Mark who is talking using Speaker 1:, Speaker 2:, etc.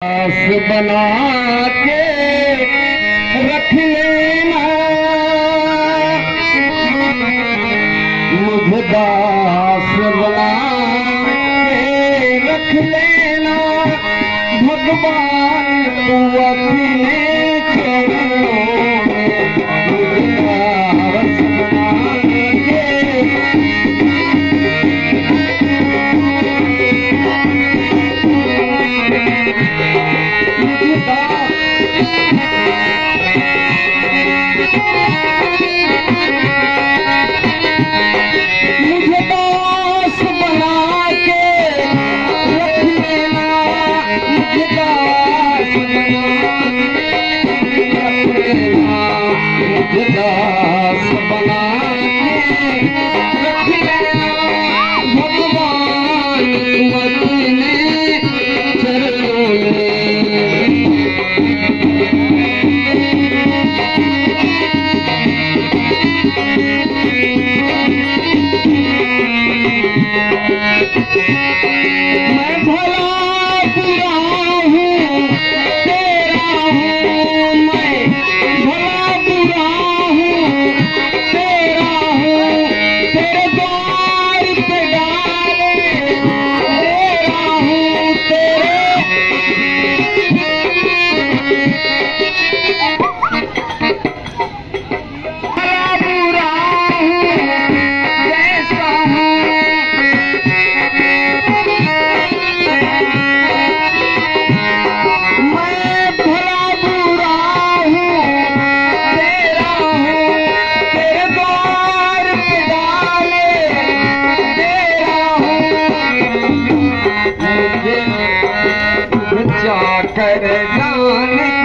Speaker 1: बना के रख लेना, मुझे दास बना के रख लेना, भगवान तू अपने चरणों में मुझे दास बना के दास बना के रख लेना, भगवान तुम अपने चरणों में। मैं भला बुरा हूँ तेरा हूँ, मैं भला बुरा हूँ तेरा हूँ, तेरे द्वार पे डाले तेरा हूँ, तेरे भला बुरा हूँ कैसा हूँ, मैं भला बुरा हूँ तेरा हूँ, तेरे द्वार पे डाले तेरा हूँ, मुझे चाकर जाने